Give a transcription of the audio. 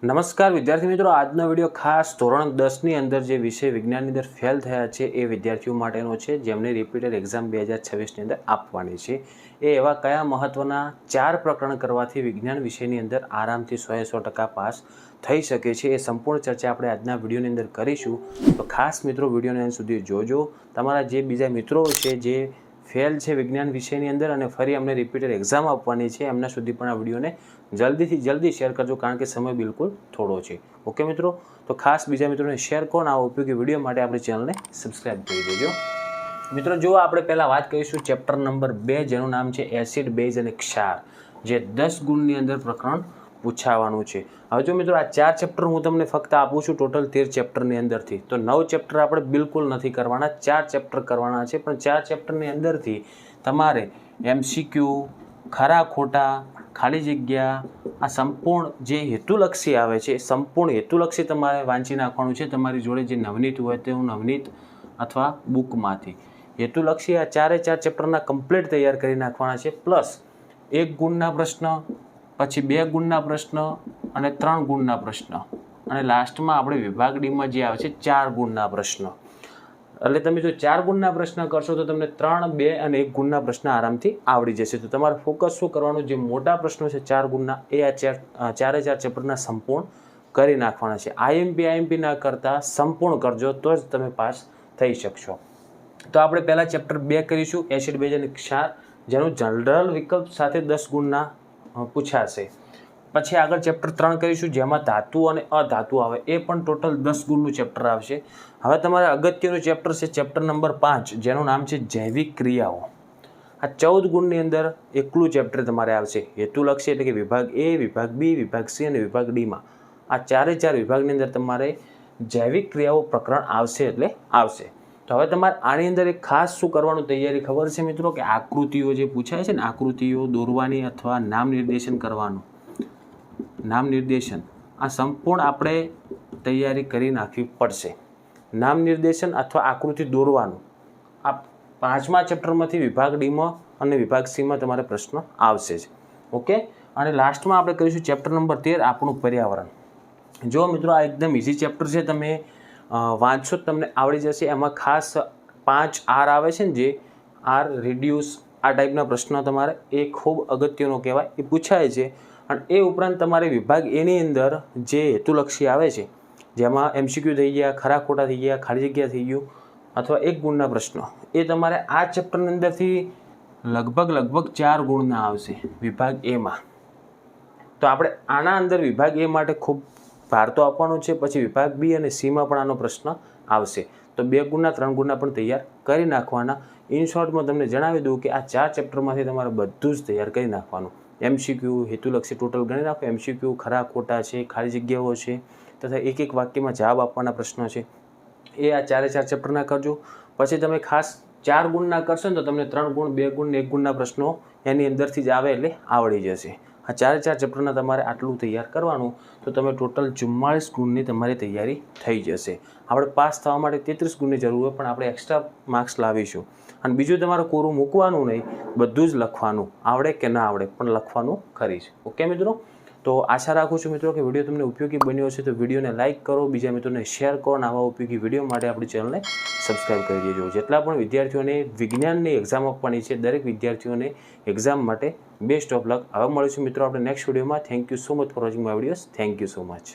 નમસ્કાર વિદ્યાર્થી મિત્રો, આજનો વિડીયો ખાસ ધોરણ 10ની અંદર જે વિષય વિજ્ઞાનની અંદર ફેલ થયા છે એ વિદ્યાર્થીઓ માટેનો છે, જેમને રિપીટેડ એક્ઝામ 2026ની અંદર આપવાની છે. એ એવા કયા મહત્ત્વના 4 પ્રકરણ કરવાથી વિજ્ઞાન વિષયની અંદર આરામથી 100% પાસ થઈ શકે છે, એ સંપૂર્ણ ચર્ચા આપણે આજના વિડીયોની અંદર કરીશું. તો ખાસ મિત્રો વિડીયોને અંત સુધી જોજો. તમારા જે બીજા મિત્રો છે જે ફેલ છે વિજ્ઞાન વિષયની અંદર અને ફરી અમને રિપીટેડ એક્ઝામ આપવાની છે, એમના સુધી પણ આ વિડીયોને જલ્દીથી જલ્દી શેર કરજો, કારણ કે સમય બિલકુલ થોડો છે. ઓકે મિત્રો, તો ખાસ બીજા મિત્રોને શેર કરો. આવા ઉપયોગી વિડીયો માટે આપણી ચેનલને સબસ્ક્રાઈબ કરી દેજો. મિત્રો જો આપણે પહેલાં વાત કરીશું ચેપ્ટર નંબર 2, જેનું નામ છે એસિડ, બેઝ અને ક્ષાર, જે 10 ગુણની અંદર પ્રકરણ પૂછાવાનું છે. હવે જો મિત્રો આ 4 ચેપ્ટર હું તમને ફક્ત આપું છું ટોટલ 13 ચેપ્ટરની અંદરથી, તો 9 ચેપ્ટર આપણે બિલકુલ નથી કરવાના, 4 ચેપ્ટર કરવાના છે. પણ 4 ચેપ્ટરની અંદરથી તમારે MCQ, ખરા ખોટા, ખાલી જગ્યા, આ સંપૂર્ણ જે હેતુલક્ષી આવે છે સંપૂર્ણ હેતુલક્ષી તમારે વાંચી નાખવાનું છે. તમારી જોડે જે નવનીત હોય તે નવનીત અથવા બુકમાંથી હેતુલક્ષી આ 4 ચેપ્ટરના કમ્પ્લીટ તૈયાર કરી નાખવાના છે. પ્લસ 1 ગુણના પ્રશ્ન, પછી 2 ગુણના પ્રશ્ન અને 3 ગુણના પ્રશ્ન, અને લાસ્ટમાં આપણે વિભાગ ડીમાં જે આવે છે 4 ગુણના પ્રશ્ન. એટલે તમે જો 4 ગુણના પ્રશ્ન કરશો તો તમને 3, 2 અને 1 ગુણના પ્રશ્ન આરામથી આવડી જશે. તો તમારે ફોકસ શું કરવાનું, જે મોટા પ્રશ્નો છે 4 ગુણના એ આ 4 ચેપ્ટરના સંપૂર્ણ કરી નાખવાના છે. IMP ના કરતાં સંપૂર્ણ કરજો તો જ તમે પાસ થઈ શકશો. તો આપણે પહેલાં ચેપ્ટર 2 કરીશું, એસિડ, બેઝ અને ક્ષાર, જેનું જનરલ વિકલ્પ સાથે 10 ગુણના પૂછાશે. પછી આગળ ચેપ્ટર 3 કરીશું, જેમાં ધાતુ અને અધાતુ આવે, એ પણ ટોટલ 10 ગુણનું ચેપ્ટર આવશે. હવે તમારે અગત્યનું ચેપ્ટર છે ચેપ્ટર નંબર 5, જેનું નામ છે જૈવિક ક્રિયાઓ. આ 14 ગુણની અંદર એકલું ચેપ્ટર તમારે આવશે. હેતુલક્ષી એટલે કે વિભાગ A, વિભાગ B, વિભાગ C અને વિભાગ Dમાં આ 4 વિભાગની અંદર તમારે જૈવિક ક્રિયાઓ પ્રકરણ આવશે એટલે આવશે. તો હવે તમારે આની અંદર એક ખાસ શું કરવાનું તૈયારી ખબર છે મિત્રો, કે આકૃતિઓ જે પૂછાય છે ને, આકૃતિઓ દોરવાની અથવા નામ નિર્દેશન કરવાનું, નામ નિર્દેશન, આ સંપૂર્ણ આપણે તૈયારી કરી નાખવી પડશે. નામ નિર્દેશન અથવા આકૃતિ દોરવાનું આ 5મા ચેપ્ટરમાંથી વિભાગ ડીમાં અને વિભાગ સીમાં તમારે પ્રશ્ન આવશે જ. ઓકે, અને લાસ્ટમાં આપણે કરીશું ચેપ્ટર નંબર 13, આપણું પર્યાવરણ. જો મિત્રો આ એકદમ ઇઝી ચેપ્ટર છે, તમે વાંચશો તમને આવડી જશે. એમાં ખાસ 5 R આવે છે ને, જે R, રિડ્યુસ, આ ટાઈપના પ્રશ્નો તમારે એ ખૂબ અગત્યનો કહેવાય, એ પૂછાય છે. અને એ ઉપરાંત તમારે વિભાગ એની અંદર જે હેતુલક્ષી આવે છે, જેમાં MCQ થઈ ગયા, ખરા ખોટા થઈ ગયા, ખાલી જગ્યા થઈ ગયું, અથવા 1 ગુણના પ્રશ્નો, એ તમારે આ ચેપ્ટરની અંદરથી લગભગ 4 ગુણના આવશે વિભાગ એમાં. તો આપણે આના અંદર વિભાગ એ માટે ખૂબ ભાર તો આપવાનો છે. પછી વિભાગ B અને Cમાં પણ આનો પ્રશ્ન આવશે. તો 2 ગુણના 3 ગુણના પણ તૈયાર કરી નાખવાના. ઇન શોર્ટમાં તમને જણાવી દઉં કે આ 4 ચેપ્ટરમાંથી તમારે બધું જ તૈયાર કરી નાખવાનું. MCQ, હેતુલક્ષી ટોટલ ગણી નાખો. MCQ ખરા ખોટા છે, ખાલી જગ્યાઓ છે, તથા એક વાક્યમાં જવાબ આપવાના પ્રશ્નો છે, એ આ 4 ચેપ્ટરના કરજો. પછી તમે ખાસ 4 ગુણના કરશો ને તો તમને 3 ગુણ, 2 ગુણ ને 1 ગુણના પ્રશ્નો એની અંદરથી જ આવે એટલે આવડી જશે. આ 4 ચેપ્ટરના તમારે આટલું તૈયાર કરવાનું, તો તમે ટોટલ 44 ગુણની તમારી તૈયારી થઈ જશે. આપણે પાસ થવા માટે 33 ગુણની જરૂર હોય, પણ આપણે એક્સ્ટ્રા માર્ક્સ લાવીશું. અને બીજું તમારે કોરું મૂકવાનું નહીં, બધું જ લખવાનું, આવડે કે ના આવડે પણ લખવાનું ખરી છે. ઓકે મિત્રો, તો આશા રાખું છું મિત્રો કે વિડીયો તમને ઉપયોગી બન્યો હશે. તો વિડીયોને લાઇક કરો, બીજા મિત્રોને શેર કરો, અને આવા ઉપયોગી વિડીયો માટે આપણી ચેનલને સબસ્ક્રાઈબ કરી દેજો. જેટલા પણ વિદ્યાર્થીઓને વિજ્ઞાનની એક્ઝામ આપવાની છે, દરેક વિદ્યાર્થીઓને એક્ઝામ માટે બેસ્ટ ઓફ લક. હવે મળીશું મિત્રો આપણે નેક્સ્ટ વિડીયોમાં. Thank you so much for watching my videos. Thank you so much.